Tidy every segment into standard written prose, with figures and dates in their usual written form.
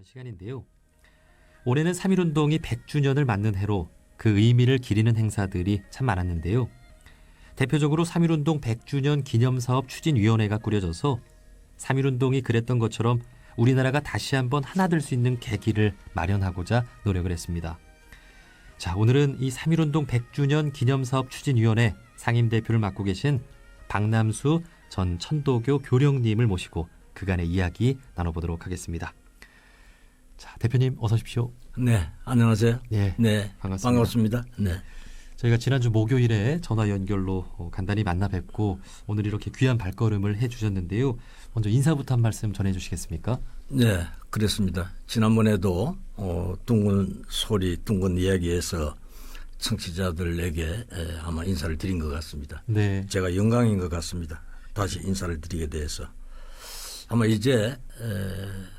시간인데요. 올해는 3.1운동이 100주년을 맞는 해로 그 의미를 기리는 행사들이 참 많았는데요. 대표적으로 3.1운동 100주년 기념사업 추진위원회가 꾸려져서 3.1운동이 그랬던 것처럼 우리나라가 다시 한번 하나 될 수 있는 계기를 마련하고자 노력을 했습니다. 자, 오늘은 이 3.1운동 100주년 기념사업 추진위원회 상임대표를 맡고 계신 박남수 전 천도교 교령님을 모시고 그간의 이야기 나눠보도록 하겠습니다. 자, 대표님 어서 오십시오. 네, 안녕하세요. 네, 반갑습니다. 네. 저희가 지난주 목요일에 전화 연결로 간단히 만나 뵙고 오늘 이렇게 귀한 발걸음을 해주셨는데요. 먼저 인사부터 한 말씀 전해주시겠습니까? 네, 그렇습니다. 지난번에도 둥근 소리, 둥근 이야기에서 청취자들에게 아마 인사를 드린 것 같습니다. 네. 제가 영광인 것 같습니다. 다시 인사를 드리게 돼서. 아마 이제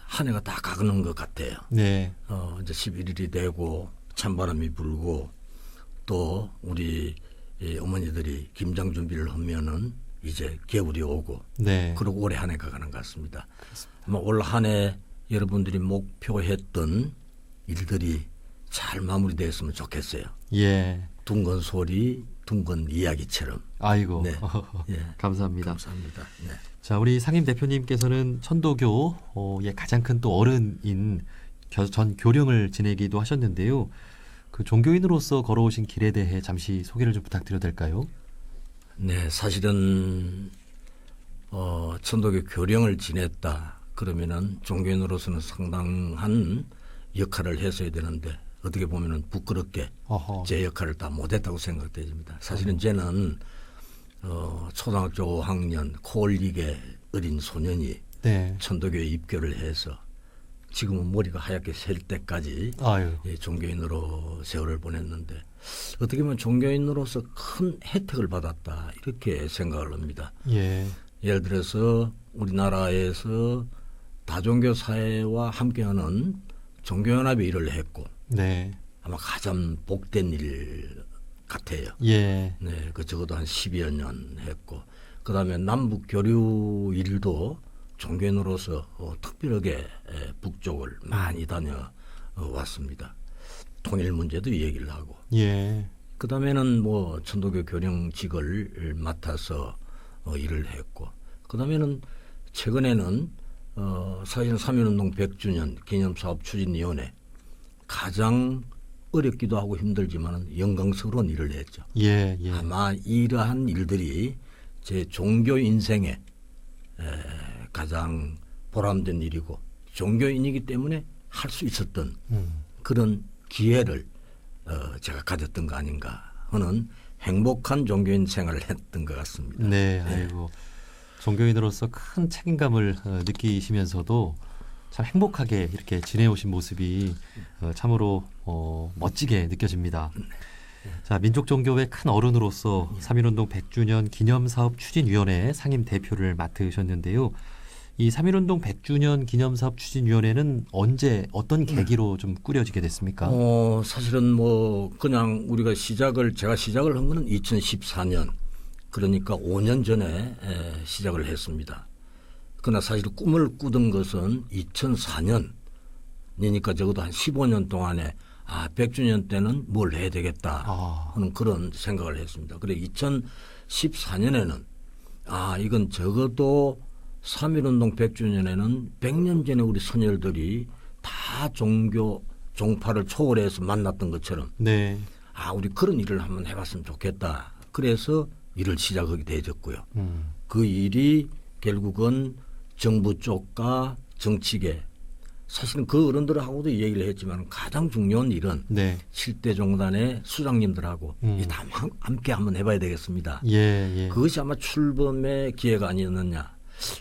한 해가 다 가는 것 같아요. 네. 이제 11일이 되고 찬바람이 불고 또 우리 어머니들이 김장 준비를 하면은 이제 겨울이 오고 네. 그리고 올해 한 해가 가는 것 같습니다. 아마 올 한 해 여러분들이 목표했던 일들이 잘 마무리됐으면 좋겠어요. 예. 둥근 소리, 둥근 이야기처럼. 아이고. 네. 예. 감사합니다. 감사합니다. 네. 자, 우리 상임 대표님께서는 천도교의 가장 큰 또 어른인 전 교령을 지내기도 하셨는데요. 그 종교인으로서 걸어오신 길에 대해 잠시 소개를 좀 부탁드려도 될까요? 네, 사실은 천도교 교령을 지냈다 그러면은 종교인으로서는 상당한 역할을 했어야 되는데 어떻게 보면은 부끄럽게 제 역할을 다 못했다고 생각됩니다. 사실은 저는 초등학교 5학년 코올리게 어린 소년이 네. 천도교에 입교를 해서 지금은 머리가 하얗게 셀 때까지 종교인으로 세월을 보냈는데 어떻게 보면 종교인으로서 큰 혜택을 받았다 이렇게 생각을 합니다. 예. 예를 들어서 우리나라에서 다종교 사회와 함께하는 종교연합의 일을 했고 네. 아마 가장 복된 일 같아요. 예. 네, 그 적어도 한 10여 년 했고 그다음에 남북 교류 일도 종교인으로서 특별하게 북쪽을 많이 다녀왔습니다. 통일 문제도 얘기를 하고. 예. 그다음에는 뭐 천도교 교령직을 맡아서 일을 했고. 그다음에는 최근에는 사실은 3.1운동 100주년 기념사업 추진위원회 가장 어렵기도 하고 힘들지만 영광스러운 일을 했죠. 예. 예. 아마 이러한 일들이 제 종교 인생에 가장 보람된 일이고 종교인이기 때문에 할 수 있었던 그런 기회를 제가 가졌던 거 아닌가 하는 행복한 종교인 생활을 했던 것 같습니다. 네, 아이고. 종교인으로서 큰 책임감을 느끼시면서도 참 행복하게 이렇게 지내오신 모습이 참으로 멋지게 느껴집니다. 자, 민족종교의 큰 어른으로서 3.1운동 100주년 기념사업 추진위원회 상임 대표를 맡으셨는데요. 이 3.1운동 100주년 기념사업 추진위원회는 언제 어떤 계기로 좀 꾸려지게 됐습니까? 사실은 뭐 그냥 우리가 제가 시작을 한 거는 2014년 그러니까 5년 전에 시작을 했습니다. 그러나 사실 꿈을 꾸던 것은 2004년이니까 적어도 한 15년 동안에 100주년 때는 뭘 해야 되겠다 하는 그런 생각을 했습니다. 그래 2014년에는 이건 적어도 3.1운동 100주년에는 100년 전에 우리 선열들이 다 종파를 초월해서 만났던 것처럼 네. 우리 그런 일을 한번 해봤으면 좋겠다. 그래서 일을 시작하게 되었고요. 그 일이 결국은 정부 쪽과 정치계 사실은 그 어른들하고도 얘기를 했지만 가장 중요한 일은 네. 7대 종단의 수장님들하고 다 함께 한번 해봐야 되겠습니다. 예. 그것이 아마 출범의 기회가 아니었느냐.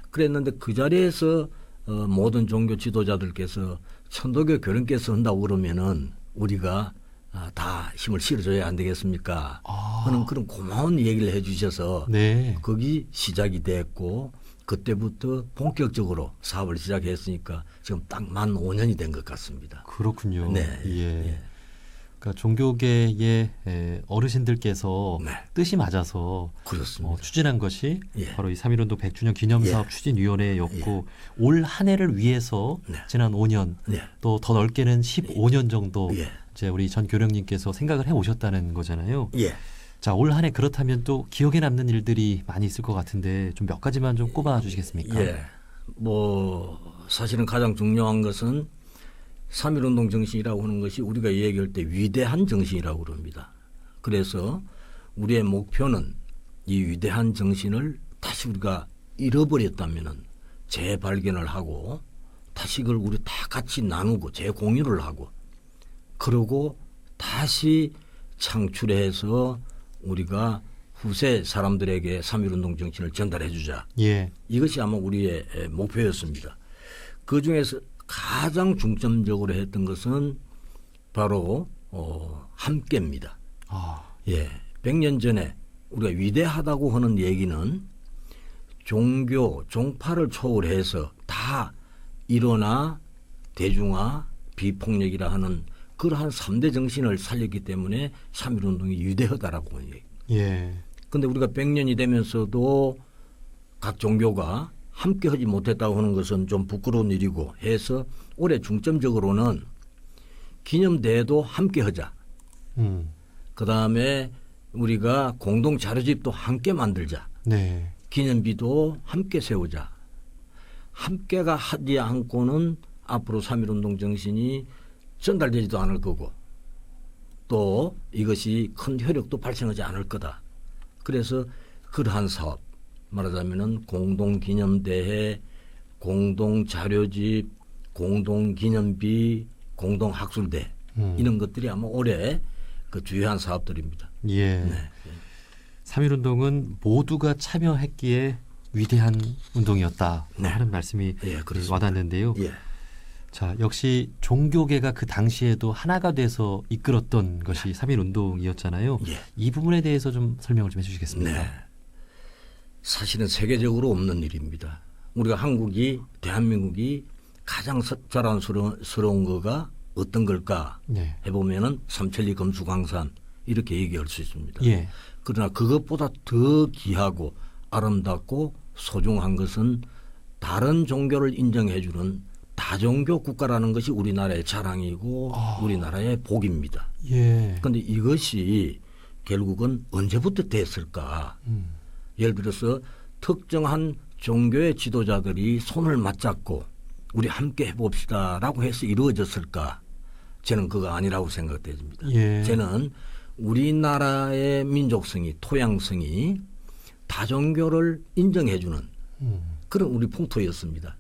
그랬는데 그 자리에서 모든 종교 지도자들께서 천도교 교령께서 한다고 그러면은 우리가 다 힘을 실어줘야 안 되겠습니까? 하는 그런 고마운 얘기를 해 주셔서 네. 거기 시작이 됐고 그때부터 본격적으로 사업을 시작했으니까 지금 딱 만 5년이 된 것 같습니다. 그렇군요. 네. 예. 그러니까 종교계의 어르신들께서 네. 뜻이 맞아서 그렇습니다. 추진한 것이 예. 바로 이 3.1운동 100주년 기념사업 예. 추진위원회였고 올 한 해를 위해서 네. 지난 5년 네. 또 더 넓게는 15년 정도 예. 이제 우리 전 교령님께서 생각을 해 오셨다는 거잖아요. 예. 자, 올 한 해 그렇다면 또 기억에 남는 일들이 많이 있을 것 같은데 좀 몇 가지만 좀 꼽아 주시겠습니까? 예. 사실은 가장 중요한 것은 3.1운동 정신이라고 하는 것이 우리가 얘기할 때 위대한 정신이라고 그럽니다. 그래서 우리의 목표는 이 위대한 정신을 다시 우리가 잃어버렸다면은 재발견을 하고 다시 그걸 우리 다 같이 나누고 재공유를 하고 그러고 다시 창출해서 우리가 후세 사람들에게 3.1운동 정신을 전달해 주자. 예. 이것이 아마 우리의 목표였습니다. 그중에서 가장 중점적으로 했던 것은 바로 함께입니다. 아, 예, 100년 전에 우리가 위대하다고 하는 얘기는 종교, 종파를 초월해서 다 일어나 대중화, 비폭력이라 하는 그러한 3대 정신을 살렸기 때문에 3.1운동이 위대하다라고 하는 얘기. 예. 그런데 우리가 100년이 되면서도 각 종교가 함께 하지 못했다고 하는 것은 좀 부끄러운 일이고 해서 올해 중점적으로는 기념대회도 함께 하자. 그다음에 우리가 공동 자료집도 함께 만들자. 네. 기념비도 함께 세우자. 함께가 하지 않고는 앞으로 3.1운동 정신이 전달되지도 않을 거고 또 이것이 큰 효력도 발생하지 않을 거다. 그래서 그러한 사업 말하자면은 공동기념대회, 공동자료집, 공동기념비, 공동학술대 이런 것들이 아마 올해 그 주요한 사업들입니다. 예. 네. 3.1운동은 모두가 참여했기에 위대한 운동이었다 네. 하는 말씀이 예, 그렇습니다. 와닿는데요. 예. 자, 역시 종교계가 그 당시에도 하나가 돼서 이끌었던 것이 3.1운동이었잖아요. 예. 이 부분에 대해서 좀 설명을 좀 해주시겠습니까? 네. 사실은 세계적으로 없는 일입니다. 우리가 한국이 대한민국이 가장 자랑스러운 거가 어떤 걸까 네. 해보면은 삼천리 금수강산 이렇게 얘기할 수 있습니다. 예. 그러나 그것보다 더 귀하고 아름답고 소중한 것은 다른 종교를 인정해주는 다종교 국가라는 것이 우리나라의 자랑이고 우리나라의 복입니다. 예. 그런데 이것이 결국은 언제부터 됐을까? 예를 들어서 특정한 종교의 지도자들이 손을 맞잡고 우리 함께 해봅시다라고 해서 이루어졌을까? 저는 그거 아니라고 생각됩니다. 예. 저는 우리나라의 민족성이 토양성이 다종교를 인정해주는 그런 우리 풍토였습니다.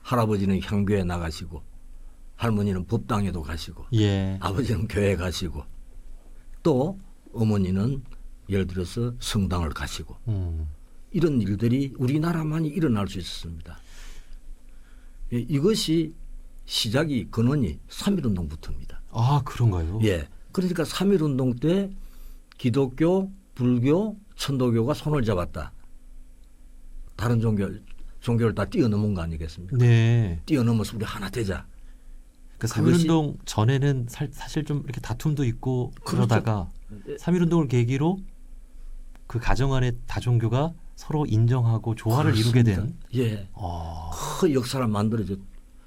할아버지는 향교에 나가시고 할머니는 법당에도 가시고 예. 아버지는 교회 가시고 또 어머니는 예를 들어서 성당을 가시고 이런 일들이 우리나라만이 일어날 수 있었습니다. 예, 이것이 시작이 근원이 3.1운동부터입니다. 아, 그런가요? 예. 그러니까 3.1운동 때 기독교, 불교, 천도교가 손을 잡았다. 다른 종교를 다 뛰어넘은 거 아니겠습니까? 네. 뛰어넘어서 우리 하나 되자. 그 3.1운동 전에는 사실 좀 이렇게 다툼도 있고 그러다가 3.1운동을 계기로 그 가정 안에 다종교가 서로 인정하고 조화를 이루게 된. 예. 그 역사를 만들어줘.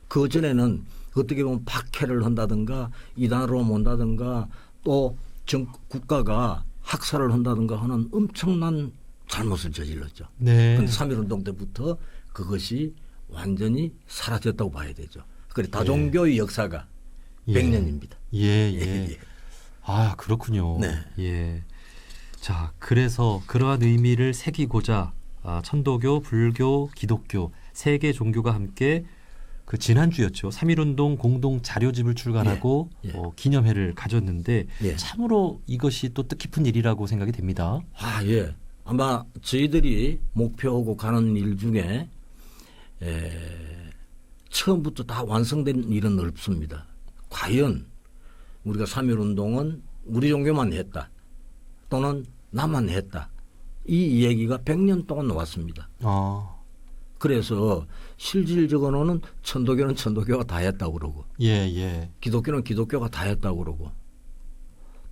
그 전에는 어떻게 보면 박해를 한다든가 이단으로 온다든가 또 국가가 학살을 한다든가 하는 엄청난 잘못을 저질렀죠. 네. 그런데 3.1운동 때부터 그것이 완전히 사라졌다고 봐야 되죠. 그래 다종교의 역사가 예. 100년입니다. 예. 아, 그렇군요. 네. 예. 자, 그래서 그러한 의미를 새기고자 천도교, 불교, 기독교 세 개 종교가 함께 그 지난주였죠. 3.1운동 공동 자료집을 출간하고 예. 기념회를 가졌는데 예. 참으로 이것이 또 뜻깊은 일이라고 생각이 됩니다. 예. 아마 저희들이 목표하고 가는 일 중에 처음부터 다 완성된 일은 없습니다. 과연 우리가 3.1운동은 우리 종교만 했다. 또는 나만 했다. 이 얘기가 100년 동안 나왔습니다. 그래서 실질적으로는 천도교는 천도교가 다 했다고 그러고 예. 기독교는 기독교가 다 했다고 그러고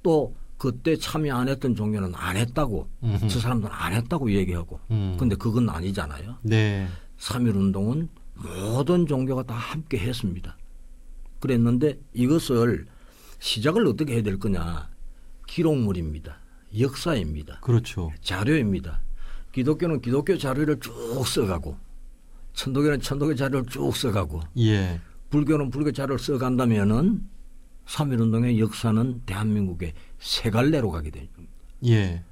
또 그때 참여 안 했던 종교는 안 했다고 저 사람들은 안 했다고 얘기하고 근데 그건 아니잖아요. 네. 3.1운동은 모든 종교가 다 함께 했습니다. 그랬는데 이것을 시작을 어떻게 해야 될 거냐. 기록물입니다. 역사입니다. 그렇죠. 자료입니다. 기독교는 기독교 자료를 쭉 써가고 천도교는 천도교 자료를 쭉 써가고 예. 불교는 불교 자료를 써간다면은 3.1운동의 역사는 대한민국의 세 갈래로 가게 됩니다. 예.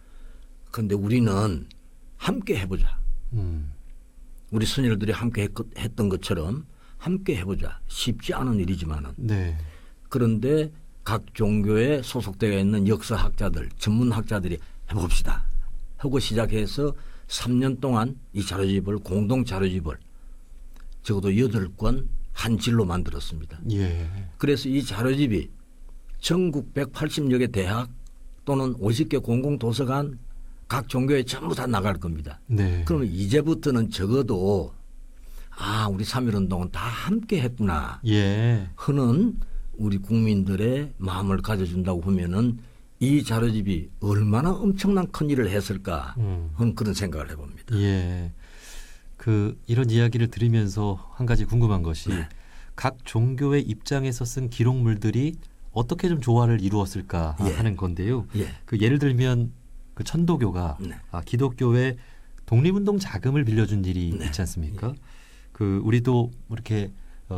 그런데 우리는 함께 해보자. 음. 우리 선열들이 함께 했던 것처럼 함께 해보자. 쉽지 않은 일이지만은. 네. 그런데 각 종교에 소속되어 있는 역사학자들, 전문학자들이 해봅시다. 하고 시작해서 3년 동안 이 자료집을 공동 자료집을 적어도 8권 한 질로 만들었습니다. 예. 그래서 이 자료집이 전국 180여 개 대학 또는 50개 공공도서관 각 종교에 전부 다 나갈 겁니다. 네. 그러면 이제부터는 적어도 우리 3.1운동은 다 함께 했구나 예. 하는 우리 국민들의 마음을 가져준다고 보면은 이 자료집이 얼마나 엄청난 큰 일을 했을까 하는 그런 생각을 해봅니다. 예. 이런 이야기를 들으면서 한 가지 궁금한 것이 네. 각 종교의 입장에서 쓴 기록물들이 어떻게 좀 조화를 이루었을까 예. 하는 건데요. 예. 예를 들면 천도교가 네. 기독교의 독립운동 자금을 빌려준 일이 네. 있지 않습니까? 우리도 이렇게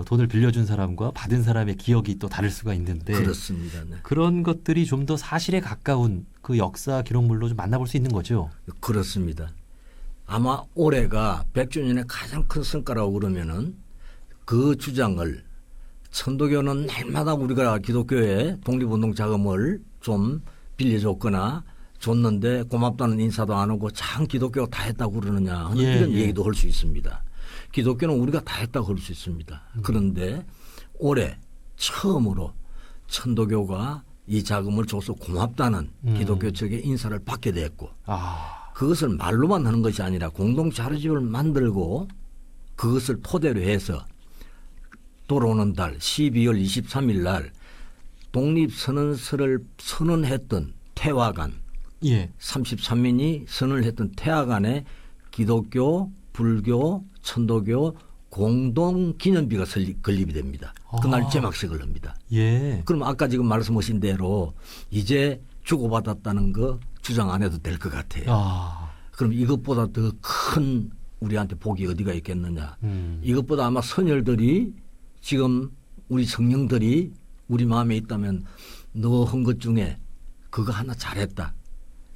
돈을 빌려준 사람과 받은 사람의 기억이 또 다를 수가 있는데 그렇습니다. 네. 그런 것들이 좀 더 사실에 가까운 그 역사 기록물로 좀 만나볼 수 있는 거죠. 그렇습니다. 아마 올해가 100주년의 가장 큰 성과라고 그러면은 그 주장을 천도교는 날마다 우리가 기독교에 독립운동 자금을 좀 빌려줬거나 줬는데 고맙다는 인사도 안 하고 참 기독교가 다 했다고 그러느냐 하는 예, 이런 예. 얘기도 할 수 있습니다. 기독교는 우리가 다 했다고 할 수 있습니다. 그런데 올해 처음으로 천도교가 이 자금을 줘서 고맙다는 기독교 측의 인사를 받게 됐고 그것을 말로만 하는 것이 아니라 공동 자료집을 만들고 그것을 토대로 해서 돌아오는 달 12월 23일 날 독립선언서를 선언했던 태화관 예. 33인이 선언을 했던 태화관에 기독교, 불교, 천도교 공동 기념비가 건립이 됩니다. 그날 제막식을 합니다. 예. 그럼 아까 지금 말씀하신 대로 이제 주고받았다는 거 주장 안 해도 될 것 같아요. 그럼 이것보다 더 큰 우리한테 복이 어디가 있겠느냐. 이것보다 아마 선열들이 지금 우리 성령들이 우리 마음에 있다면 너 한 것 중에 그거 하나 잘했다.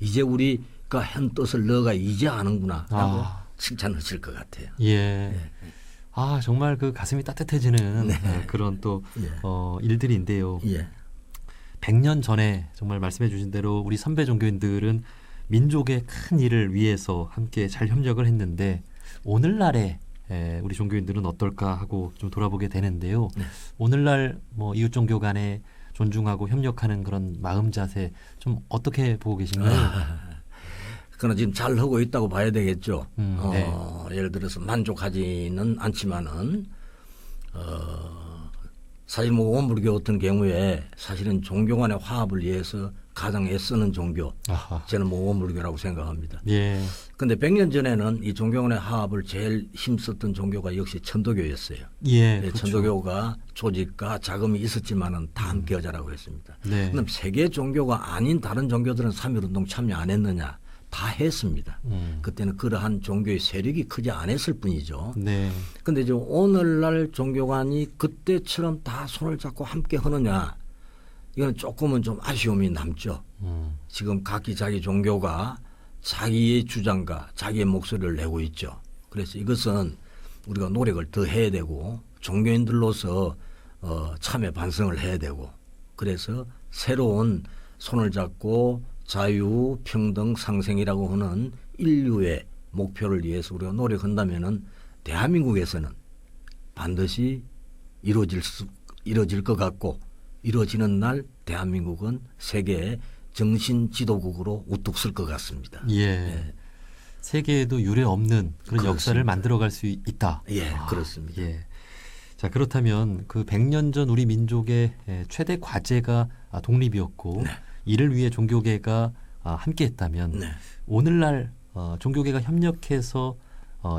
이제 우리가 한 뜻을 너가 이제 아는구나 라고 칭찬하실 것 같아요. 예. 정말 그 가슴이 따뜻해지는 네. 그런 또 예. 일들인데요. 예. 100년 전에 정말 말씀해 주신 대로 우리 선배 종교인들은 민족의 큰 일을 위해서 함께 잘 협력을 했는데 오늘날에 우리 종교인들은 어떨까 하고 좀 돌아보게 되는데요. 네. 오늘날 이웃 종교 간에 존중하고 협력하는 그런 마음 자세 좀 어떻게 보고 계신가요? 그러나 지금 잘 하고 있다고 봐야 되겠죠. 네. 예를 들어서 만족하지는 않지만은 사실 원불교 같은 경우에 사실은 종교 간의 화합을 위해서 가장 애쓰는 종교. 저는 원불교라고 생각합니다. 예. 그런데 100년 전에는 이 종교 간의 화합을 제일 힘썼던 종교가 역시 천도교였어요. 예. 네, 그렇죠. 천도교가 조직과 자금이 있었지만은 다 함께 하자라고 했습니다. 네. 그럼 세계 종교가 아닌 다른 종교들은 3.1운동 참여 안 했느냐? 다 했습니다. 그때는 그러한 종교의 세력이 크지 않았을 뿐이죠. 네. 그런데 이제 오늘날 종교관이 그때처럼 다 손을 잡고 함께 하느냐? 이건 조금은 좀 아쉬움이 남죠. 지금 각기 자기 종교가 자기의 주장과 자기의 목소리를 내고 있죠. 그래서 이것은 우리가 노력을 더 해야 되고 종교인들로서 참여 반성을 해야 되고 그래서 새로운 손을 잡고 자유, 평등, 상생이라고 하는 인류의 목표를 위해서 우리가 노력한다면은 대한민국에서는 반드시 이루어질 것 같고 이루어지는 날 대한민국은 세계의 정신 지도국으로 우뚝 설 것 같습니다. 예. 예. 세계에도 유례 없는 그런 그렇습니다. 역사를 만들어갈 수 있다. 예, 그렇습니다. 예. 자, 그렇다면 그 100년 전 우리 민족의 최대 과제가 독립이었고 네. 이를 위해 종교계가 함께했다면 네. 오늘날 종교계가 협력해서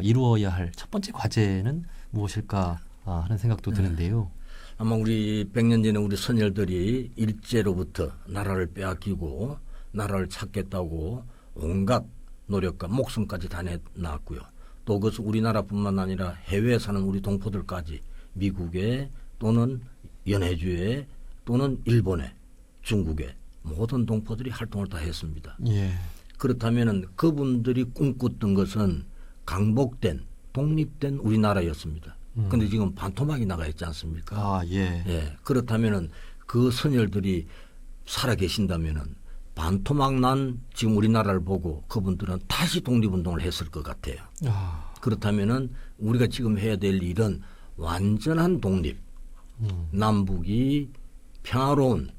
이루어야 할 첫 번째 과제는 무엇일까 하는 생각도 드는데요. 아마 우리 100년 전에 우리 선열들이 일제로부터 나라를 빼앗기고 나라를 찾겠다고 온갖 노력과 목숨까지 다 내놨고요. 또 그것은 우리나라뿐만 아니라 해외에 사는 우리 동포들까지 미국에 또는 연해주에 또는 일본에 중국에 모든 동포들이 활동을 다 했습니다. 예. 그렇다면 그분들이 꿈꿨던 것은 강복된 독립된 우리나라였습니다. 그런데 지금 반토막이 나가 있지 않습니까? 예. 예. 그렇다면은 그 선열들이 살아 계신다면은 반토막 난 지금 우리나라를 보고 그분들은 다시 독립운동을 했을 것 같아요. 그렇다면은 우리가 지금 해야 될 일은 완전한 독립, 남북이 평화로운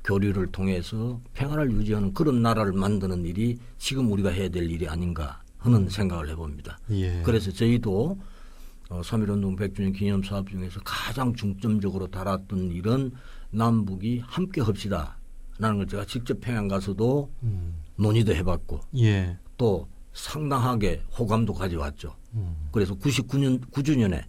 교류를 통해서 평화를 유지하는 그런 나라를 만드는 일이 지금 우리가 해야 될 일이 아닌가 하는 생각을 해봅니다. 예. 그래서 저희도 3.1운동 100주년 기념사업 중에서 가장 중점적으로 달았던 일은 남북이 함께 합시다 라는 걸 제가 직접 평양 가서도 논의도 해봤고 예. 또 상당하게 호감도 가져왔죠. 그래서 99주년에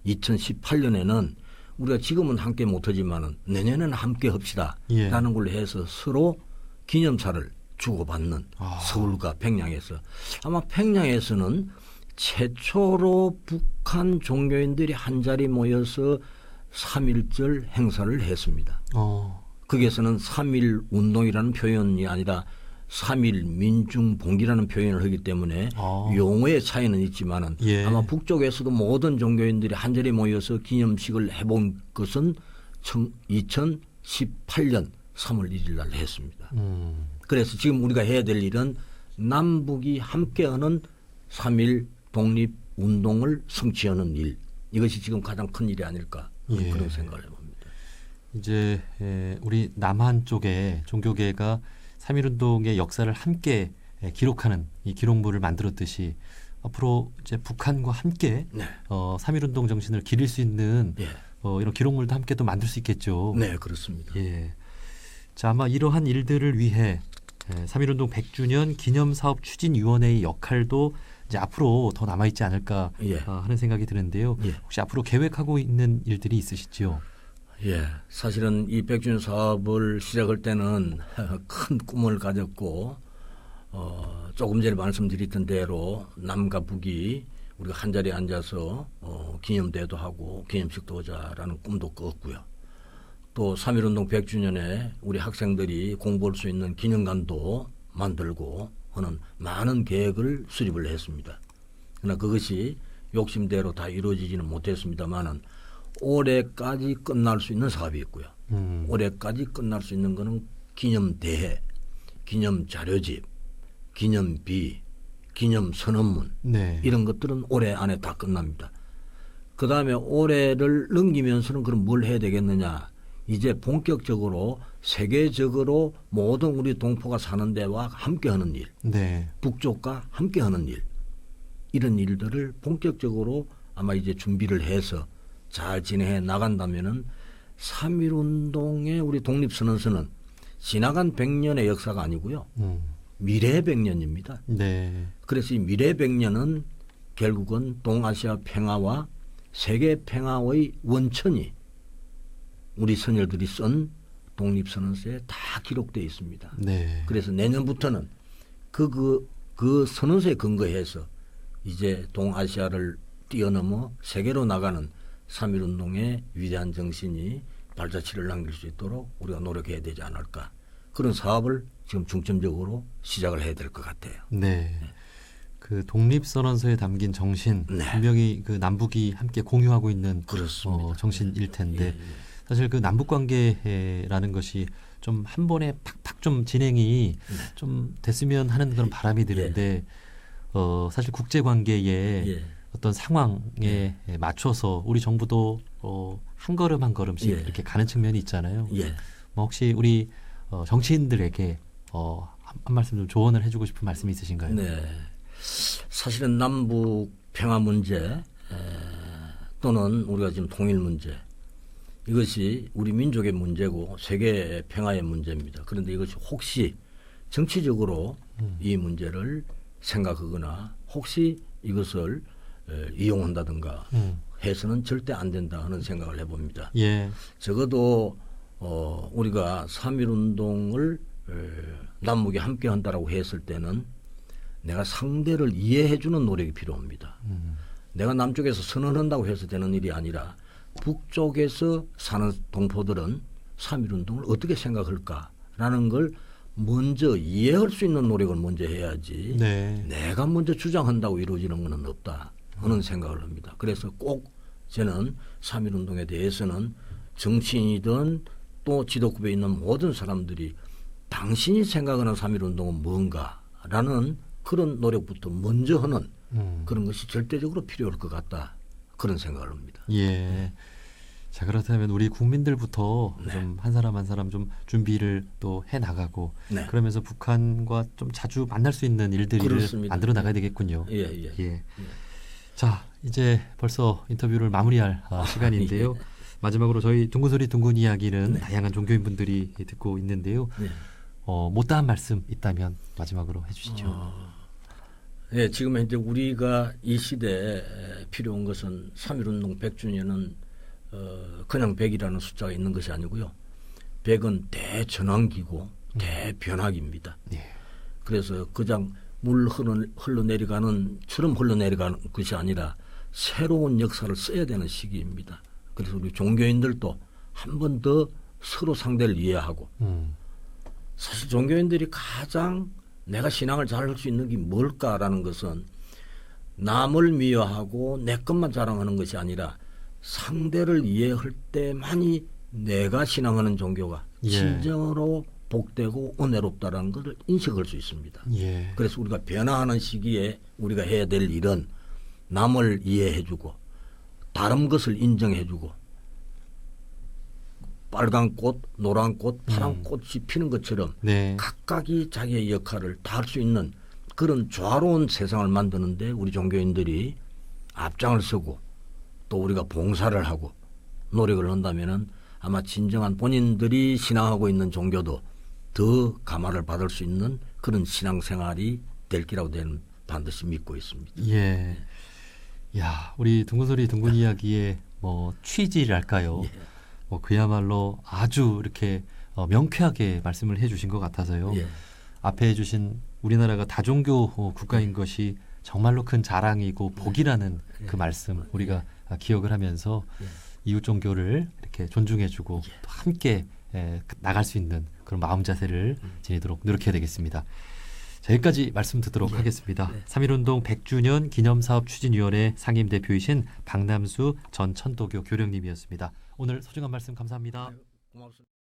2018년에는 우리가 지금은 함께 못하지만은 내년에는 함께 합시다 예. 라는 걸로 해서 서로 기념사를 주고받는 서울과 평양에서 아마 평양에서는 최초로 북한 종교인들이 한자리 모여서 3.1절 행사를 했습니다. 거기에서는 3.1 운동이라는 표현이 아니라 3.1 민중봉기라는 표현을 하기 때문에 용어의 차이는 있지만은 예. 아마 북쪽에서도 모든 종교인들이 한자리에 모여서 기념식을 해본 것은 2018년 3월 1일 날 했습니다. 그래서 지금 우리가 해야 될 일은 남북이 함께하는 3.1 독립운동을 성취하는 일, 이것이 지금 가장 큰 일이 아닐까 예. 그런 생각을 해봅니다. 이제 우리 남한 쪽에 종교계가 3.1운동의 역사를 함께 기록하는 이 기록물을 만들었듯이 앞으로 이제 북한과 함께 네. 3.1운동 정신을 기릴 수 있는 예. 이런 기록물도 함께 또 만들 수 있겠죠. 네, 그렇습니다. 예. 자, 아마 이러한 일들을 위해 3.1운동 100주년 기념사업 추진위원회의 역할도 이제 앞으로 더 남아있지 않을까 예. 하는 생각이 드는데요. 예. 혹시 앞으로 계획하고 있는 일들이 있으시죠? 예, 사실은 이 100주년 사업을 시작할 때는 큰 꿈을 가졌고 조금 전에 말씀드렸던 대로 남과 북이 우리가 한 자리에 앉아서 기념대회도 하고 기념식도 하자라는 꿈도 꿨고요. 또 3.1운동 100주년에 우리 학생들이 공부할 수 있는 기념관도 만들고 하는 많은 계획을 수립을 했습니다. 그러나 그것이 욕심대로 다 이루어지지는 못했습니다만은 올해까지 끝날 수 있는 사업이 있고요. 올해까지 끝날 수 있는 거는 기념대회, 기념자료집, 기념비, 기념선언문 네. 이런 것들은 올해 안에 다 끝납니다. 그 다음에 올해를 넘기면서는 그럼 뭘 해야 되겠느냐. 이제 본격적으로 세계적으로 모든 우리 동포가 사는 데와 함께하는 일, 네. 북쪽과 함께하는 일, 이런 일들을 본격적으로 아마 이제 준비를 해서 잘 진행해 나간다면은 3.1운동의 우리 독립선언서는 지나간 100년의 역사가 아니고요. 미래 100년입니다. 네. 그래서 이 미래 100년은 결국은 동아시아 평화와 세계 평화의 원천이 우리 선열들이 쓴 독립선언서에 다 기록되어 있습니다. 네. 그래서 내년부터는 그 선언서에 근거해서 이제 동아시아를 뛰어넘어 세계로 나가는 3.1운동의 위대한 정신이 발자취를 남길 수 있도록 우리가 노력해야 되지 않을까. 그런 사업을 지금 중점적으로 시작을 해야 될 것 같아요. 네. 그 독립선언서에 담긴 정신 네. 분명히 그 남북이 함께 공유하고 있는 그렇습니다. 정신일 텐데 예. 사실 그 남북 관계라는 것이 좀 한 번에 팍팍 좀 진행이 좀 됐으면 하는 그런 바람이 드는데 사실 국제 관계에 예. 어떤 상황에 맞춰서 우리 정부도 한 걸음 한 걸음씩 예. 이렇게 가는 측면이 있잖아요. 예. 뭐 혹시 우리 정치인들에게 한 말씀 좀 조언을 해주고 싶은 말씀이 있으신가요? 네. 사실은 남북 평화 문제 또는 우리가 지금 통일 문제 이것이 우리 민족의 문제고 세계 평화의 문제입니다. 그런데 이것이 혹시 정치적으로 이 문제를 생각하거나 혹시 이것을 이용한다든가 해서는 절대 안 된다 하는 생각을 해봅니다. 예. 적어도 우리가 3.1운동을 남북이 함께 한다라고 했을 때는 내가 상대를 이해해주는 노력이 필요합니다. 내가 남쪽에서 선언한다고 해서 되는 일이 아니라 북쪽에서 사는 동포들은 3.1운동을 어떻게 생각할까라는 걸 먼저 이해할 수 있는 노력을 먼저 해야지 네. 내가 먼저 주장한다고 이루어지는 것은 없다 하는 생각을 합니다. 그래서 꼭 저는 3.1운동에 대해서는 정치인이든 또 지도급에 있는 모든 사람들이 당신이 생각하는 3.1운동은 뭔가라는 그런 노력부터 먼저 하는 그런 것이 절대적으로 필요할 것 같다. 그런 생각을 합니다. 예. 자, 그렇다면 우리 국민들부터 네. 좀 한 사람 한 사람 좀 준비를 또 해 나가고 네. 그러면서 북한과 좀 자주 만날 수 있는 일들을 그렇습니다. 만들어 나가야 되겠군요. 예, 예. 예. 자, 이제 벌써 인터뷰를 마무리할 시간인데요. 예. 마지막으로 저희 둥근소리 둥근 이야기는 네. 다양한 종교인 분들이 듣고 있는데요. 네. 못다한 말씀 있다면 마지막으로 해주시죠. 예, 지금 현재 우리가 이 시대에 필요한 것은 3.1운동 100주년은 그냥 100이라는 숫자가 있는 것이 아니고요. 100은 대전환기고 대변화기입니다. 예. 그래서 그냥 물 흘러내려가는 처럼 흘러내려가는 것이 아니라 새로운 역사를 써야 되는 시기입니다. 그래서 우리 종교인들도 한 번 더 서로 상대를 이해하고 사실 종교인들이 가장 내가 신앙을 잘할 수 있는 게 뭘까라는 것은 남을 미워하고 내 것만 자랑하는 것이 아니라 상대를 이해할 때만이 내가 신앙하는 종교가 예. 진정으로 복되고 은혜롭다라는 것을 인식할 수 있습니다. 예. 그래서 우리가 변화하는 시기에 우리가 해야 될 일은 남을 이해해주고 다른 것을 인정해주고 빨간 꽃, 노란 꽃, 파란 꽃이 피는 것처럼 네. 각각이 자기의 역할을 다 할 수 있는 그런 조화로운 세상을 만드는데 우리 종교인들이 앞장을 서고 또 우리가 봉사를 하고 노력을 한다면은 아마 진정한 본인들이 신앙하고 있는 종교도 더 감화를 받을 수 있는 그런 신앙생활이 될 기라고 저는 반드시 믿고 있습니다. 예. 야, 우리 둥근소리 둥근 이야기의 뭐 취지랄까요? 예. 뭐 그야말로 아주 이렇게 명쾌하게 말씀을 해주신 것 같아서요. 예. 앞에 해주신 우리나라가 다종교 국가인 것이 정말로 큰 자랑이고 복이라는 그 말씀 우리가 기억을 하면서 이웃 종교를 이렇게 존중해주고 또 함께 나갈 수 있는 그런 마음 자세를 지니도록 노력해야 되겠습니다. 자, 여기까지 말씀 듣도록 하겠습니다. 3.1운동 100주년 기념사업추진위원회 상임대표이신 박남수 전 천도교 교령님이었습니다. 오늘 소중한 말씀 감사합니다. 고맙습니다.